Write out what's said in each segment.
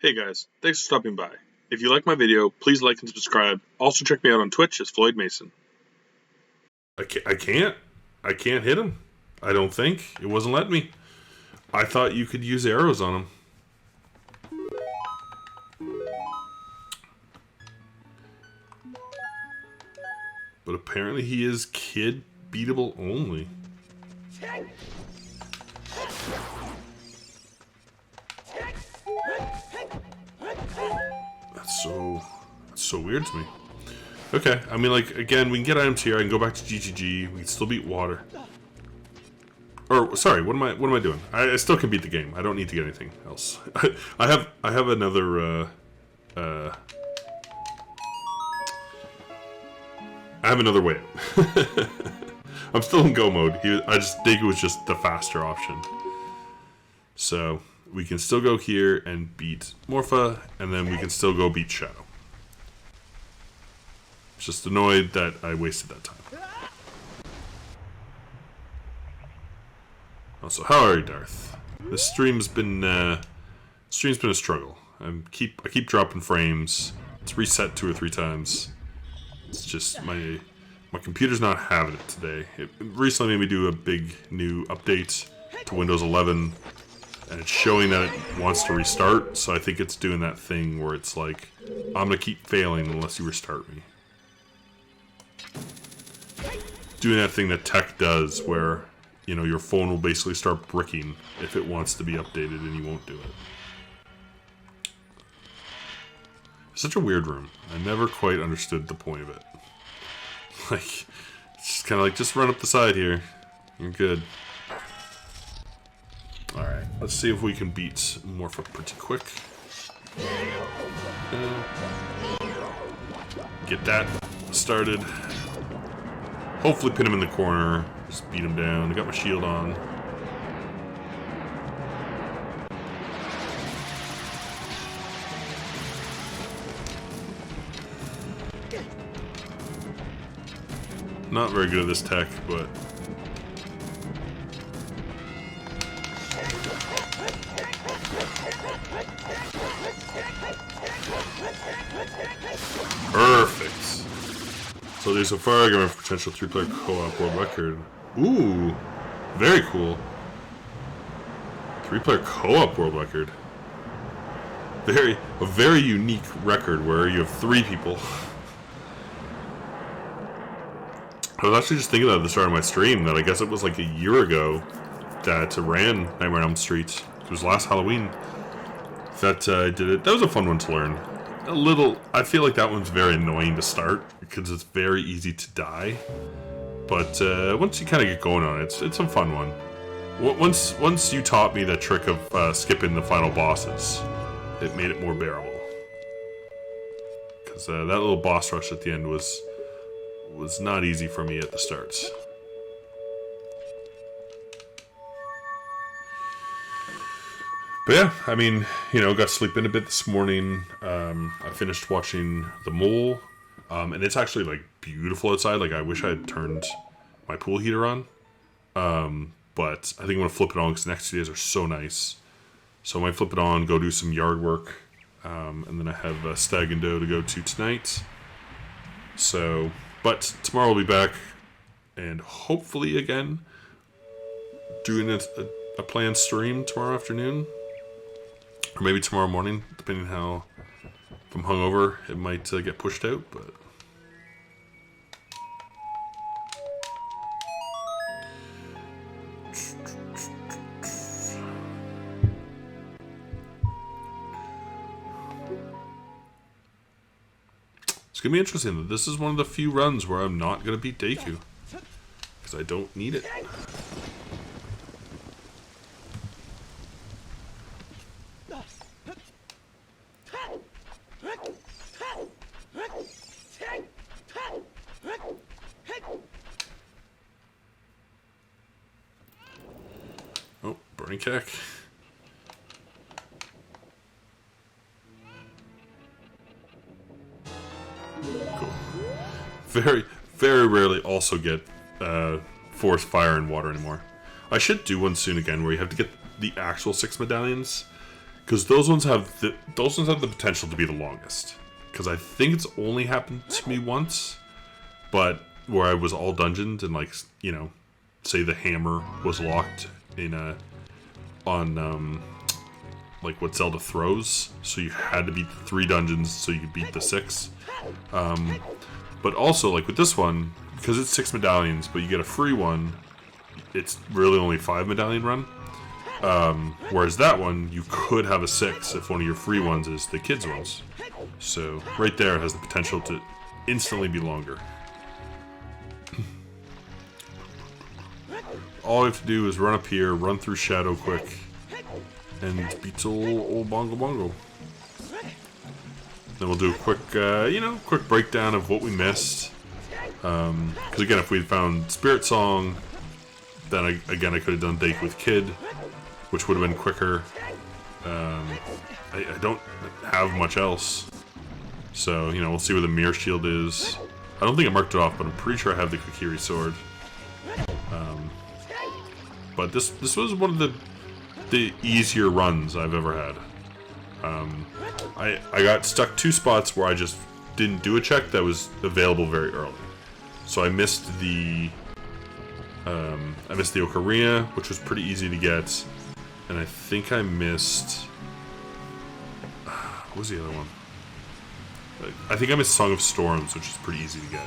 Hey guys, thanks for stopping by. If you like my video, please like and subscribe. Also check me out on Twitch as Floyd Mason. I can't hit him. I don't think. It wasn't letting me. I thought you could use arrows on him. But apparently he is kid beatable only. That's so weird to me. Okay, I mean, like, again, we can get items here. I can go back to GGG. We can still beat water. Or sorry, what am I doing? I still can beat the game. I don't need to get anything else. I have another I have another way out. I'm still in go mode. I just think it was just the faster option. So we can still go here and beat Morpha, and then we can still go beat Shadow. Just annoyed that I wasted that time. Also, how are you, Darth? This stream's been a struggle. I keep dropping frames. It's reset 2 or 3 times. It's just my computer's not having it today. It recently made me do a big new update to Windows 11, and it's showing that it wants to restart. So I think it's doing that thing where it's like, I'm gonna keep failing unless you restart me. Doing that thing that tech does, where your phone will basically start bricking if it wants to be updated, and you won't do it. It's such a weird room. I never quite understood the point of it. Like, it's just kind of like, just run up the side here. You're good. Alright, let's see if we can beat Morpha pretty quick. Get that started. Hopefully pin him in the corner. Just beat him down. I got my shield on. Not very good at this tech, but perfect. So there's a far argument for potential 3-player co-op world record. Ooh, very cool. 3-player co-op world record. A very unique record where you have 3 people. I was actually just thinking that at the start of my stream, that I guess it was like a year ago that ran Nightmare on Elm Street. It was last Halloween that I did it. That was a fun one to learn. I feel like that one's very annoying to start because it's very easy to die. But once you kind of get going on it, it's a fun one. Once you taught me the trick of skipping the final bosses, it made it more bearable. Because that little boss rush at the end was not easy for me at the start. But yeah, I mean, got to sleep in a bit this morning. I finished watching The Mole, and it's actually like beautiful outside. Like, I wish I had turned my pool heater on, but I think I'm gonna flip it on because the next 2 days are so nice. So I might flip it on, go do some yard work, and then I have Stag and Doe to go to tonight. So, but tomorrow I'll be back, and hopefully again doing a planned stream tomorrow afternoon. Or maybe tomorrow morning, depending how, if I'm hungover, it might get pushed out, but... It's gonna be interesting. This is one of the few runs where I'm not gonna beat Deku. Because I don't need it. Oh, burning cack. Cool. Very, very rarely also get force fire and water anymore. I should do one soon again where you have to get the actual 6 medallions. Because those ones have the potential to be the longest. Because I think it's only happened to me once, but where I was all dungeoned and like, you know, say the hammer was locked in on like what Zelda throws, so you had to beat the 3 dungeons so you could beat the 6. But also like with this one, because it's 6 medallions, but you get a free one, it's really only 5 medallion run. Whereas that one, you could have a 6 if one of your free ones is the kids' ones. So right there has the potential to instantly be longer. All we have to do is run up here, run through Shadow quick, and beat old Bongo Bongo. Then we'll do a quick, quick breakdown of what we missed. Because again, if we had found Spirit Song, then I could have done Deku with Kid, which would have been quicker. I don't have much else. So, you know, we'll see where the Mirror Shield is. I don't think I marked it off, but I'm pretty sure I have the Kokiri Sword. But this was one of the easier runs I've ever had. I got stuck 2 spots where I just didn't do a check that was available very early. So I missed the Ocarina, which was pretty easy to get, and I think I missed what was the other one? I think I missed Song of Storms, which is pretty easy to get.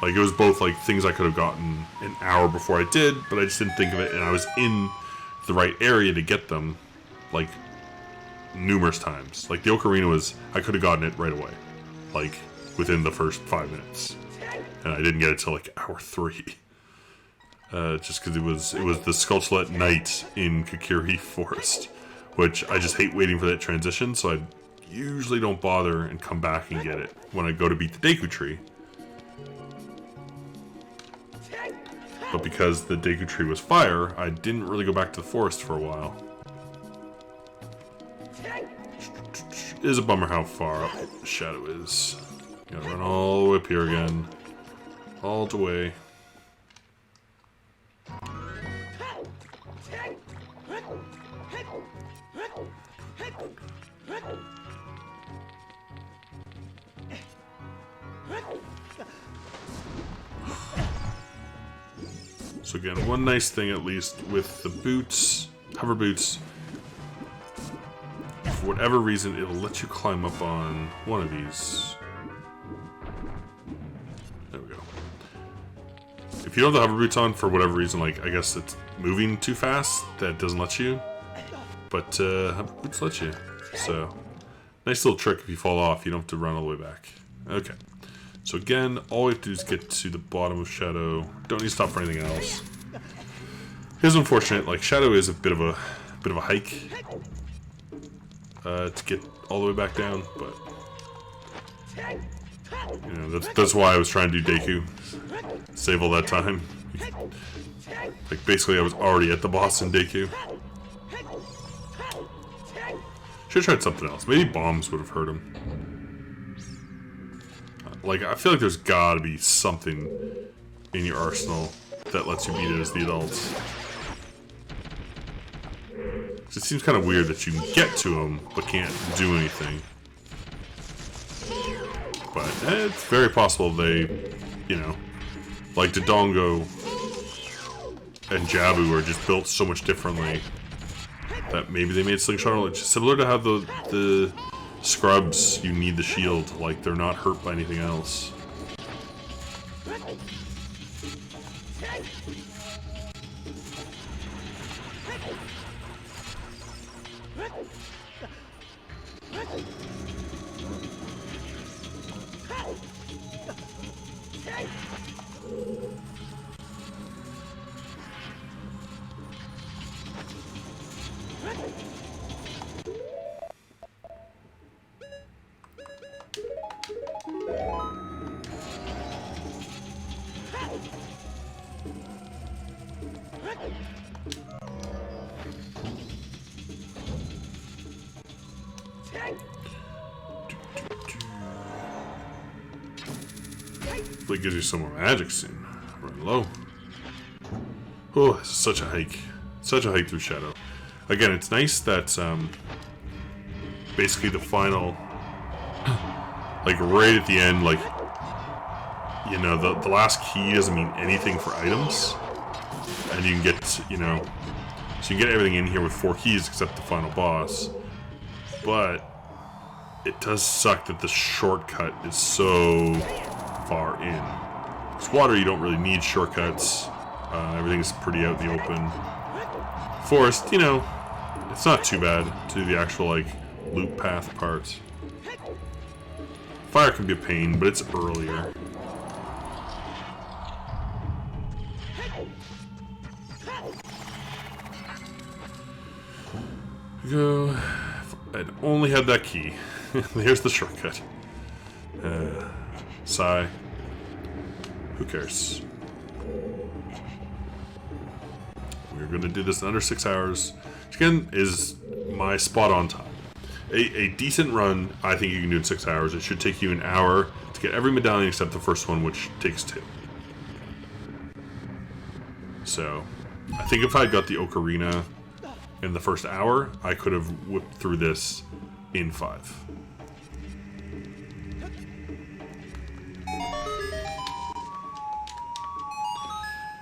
Like, it was both, like, things I could have gotten an hour before I did, but I just didn't think of it, and I was in the right area to get them, like, numerous times. Like, the Ocarina was, I could have gotten it right away. Like, within the first 5 minutes. And I didn't get it till, like, hour 3. Just because it was the Skulltulette Night in Kokiri Forest, which I just hate waiting for that transition, so I usually don't bother and come back and get it when I go to beat the Deku Tree. But because the Deku Tree was fire, I didn't really go back to the forest for a while. It is a bummer how far up the Shadow is. Gotta run all the way up here again. All the way. So again, one nice thing at least with the boots, hover boots, for whatever reason, it'll let you climb up on one of these. There we go. If you don't have the hover boots on, for whatever reason, like, I guess it's moving too fast, that doesn't let you. But, hover boots let you. So, nice little trick if you fall off, you don't have to run all the way back. Okay. So again, all we have to do is get to the bottom of Shadow. Don't need to stop for anything else. It's unfortunate, like, Shadow is a bit of a hike to get all the way back down, but you know, that's why I was trying to do Deku. Save all that time. Like, basically I was already at the boss in Deku. Should've tried something else. Maybe bombs would have hurt him. Like, I feel like there's gotta be something in your arsenal that lets you beat it as the adults. It seems kind of weird that you can get to them, but can't do anything. But it's very possible they, you know, like Dodongo and Jabu are just built so much differently that maybe they made Slingshot, which is similar to how the Scrubs, you need the shield, like they're not hurt by anything else. Hopefully it gives you some more magic soon. Run low. Oh, this is such a hike. Such a hike through Shadow. Again, it's nice that basically the final, like right at the end, like, you know, the last key doesn't mean anything for items. And you can get, you know, so you can get everything in here with 4 keys except the final boss. But it does suck that the shortcut is so far in. Because water, you don't really need shortcuts. Everything's pretty out in the open. Forest, you know, it's not too bad to do the actual, like, loop path part. Fire can be a pain, but it's earlier. Go. If I'd only had that key. Here's the shortcut. Sigh. Who cares? We're going to do this in under 6 hours, which again is my spot on time. A decent run, I think you can do in 6 hours. It should take you an hour to get every medallion except the first one, which takes 2. So, I think if I got the Ocarina in the first hour, I could have whipped through this in 5.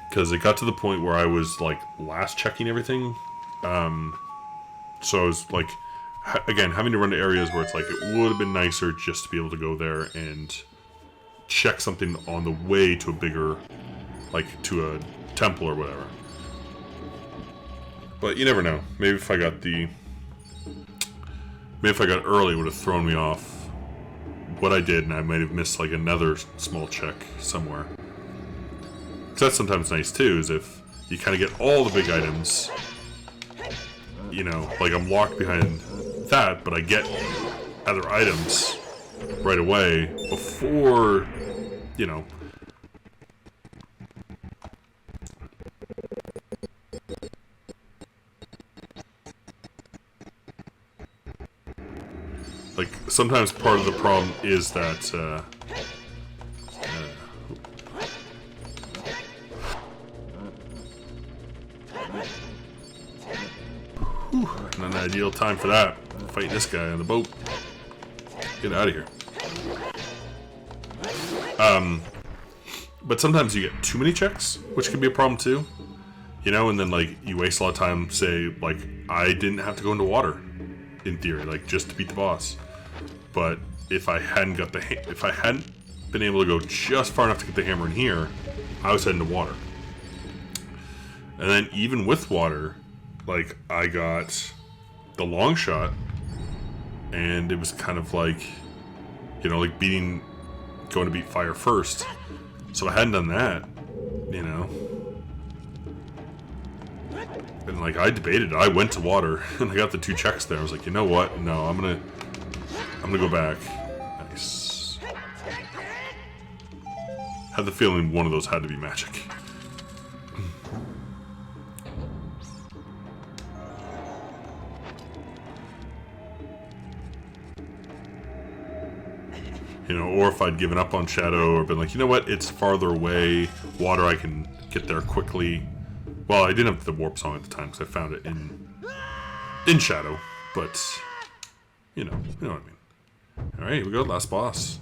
Because it got to the point where I was, like, last checking everything. So I was, like, again, having to run to areas where it's like, it would have been nicer just to be able to go there and check something on the way to a bigger, like, to a temple or whatever. But you never know. Maybe if I got early, it would have thrown me off what I did, and I might have missed, like, another small check somewhere. That's sometimes nice too, is if you kind of get all the big items, you know, like I'm locked behind that, but I get other items right away before, you know. Like, sometimes part of the problem is that, not an ideal time for that. Fighting this guy on the boat. Get out of here. But sometimes you get too many checks, which can be a problem too. You know, and then like you waste a lot of time. Say like I didn't have to go into water, in theory, like just to beat the boss. But if I hadn't got if I hadn't been able to go just far enough to get the hammer in here, I was heading to water. And then even with water, like I got the long shot, and it was kind of like, you know, like going to beat fire first. So I hadn't done that, you know. And like I debated, I went to water and I got the 2 checks there. I was like, you know what? No, I'm gonna go back. Nice. Had the feeling one of those had to be magic. You know, or if I'd given up on Shadow or been like, you know what, it's farther away, water, I can get there quickly. Well, I didn't have the warp song at the time because I found it in Shadow, but you know what I mean. All right, here we go, last boss.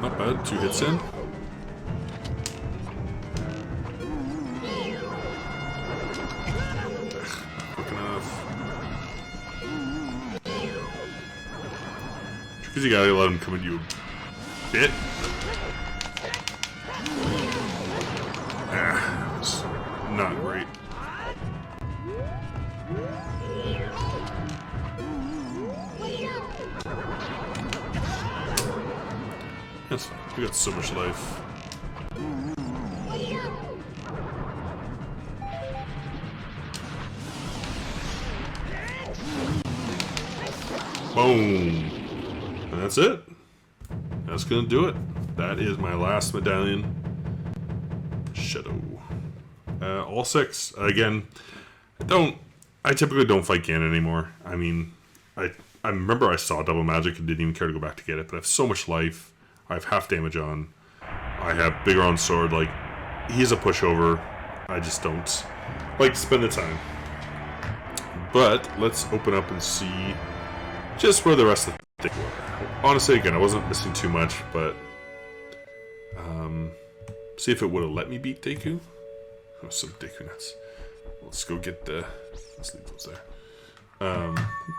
Not bad, 2 hits in. Quick enough. Because you gotta let him come at you a bit. It's not great. That's fine. We got so much life. Boom. And that's it. That's gonna do it. That is my last medallion. Shadow. All 6. Again, I typically don't fight Ganon anymore. I mean, I remember I saw double magic and didn't even care to go back to get it, but I have so much life. I have half damage on. I have bigger on sword. Like, he's a pushover. I just don't like to spend the time. But let's open up and see just where the rest of the thing were. Honestly, again, I wasn't missing too much, but see if it would have let me beat Deku. Oh, some Deku nuts. Let's go get the. Let's leave those there.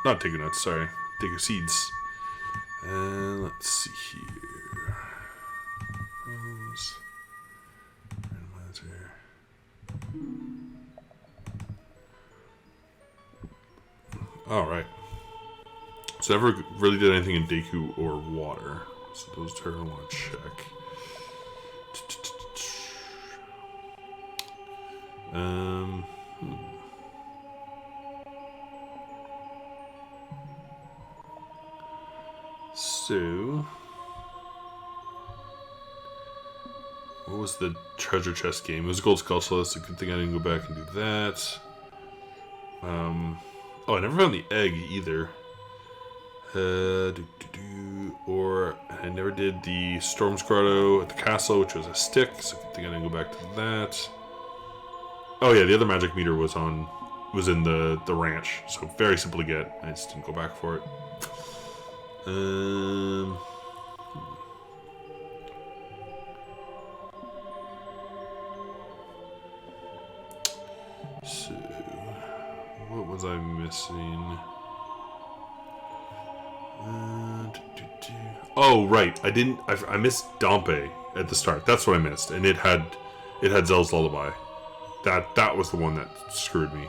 Not Deku nuts. Sorry, Deku seeds. And let's see here. Those. Randomizer. All right. So never really did anything in Deku or water. So those two I want to check. So, what was the treasure chest game? It was Gold Skull, so that's a good thing I didn't go back and do that. Oh, I never found the egg either. Or I never did the Storm's Grotto at the castle, which was a stick, so good thing I didn't go back to that. Oh yeah, the other magic meter was in the ranch, so very simple to get. I just didn't go back for it. So, what was I missing? Oh right, I missed Dompe at the start. That's what I missed, and it had Zell's Lullaby. That was the one that screwed me.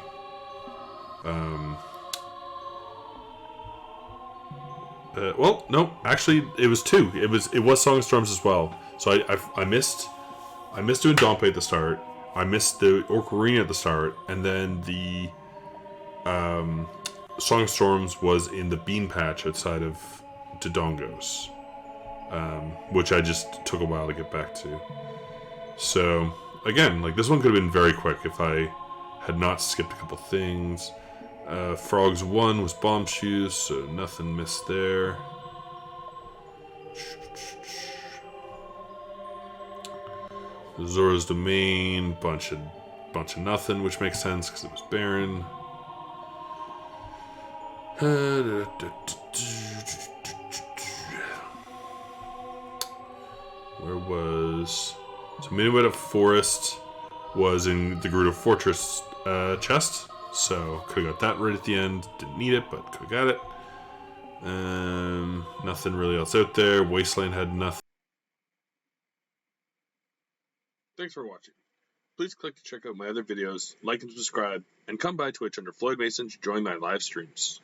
Well, no, actually, it was 2. It was Song of Storms as well. So I missed doing Dompe at the start. I missed the Ocarina at the start, and then the Song of Storms was in the bean patch outside of Dodongos, which I just took a while to get back to. So again, like, this one could have been very quick if I had not skipped a couple things. Frogs 1 was Bomb Shoes, so nothing missed there. Zora's Domain, bunch of nothing, which makes sense because it was barren. Where was... So Minuet Forest was in the Gerudo Fortress chest, so could have got that right at the end. Didn't need it, but could have got it. Nothing really else out there. Wasteland had nothing. Thanks for watching. Please click to check out my other videos, like and subscribe, and come by Twitch under Floyd Mason to join my live streams.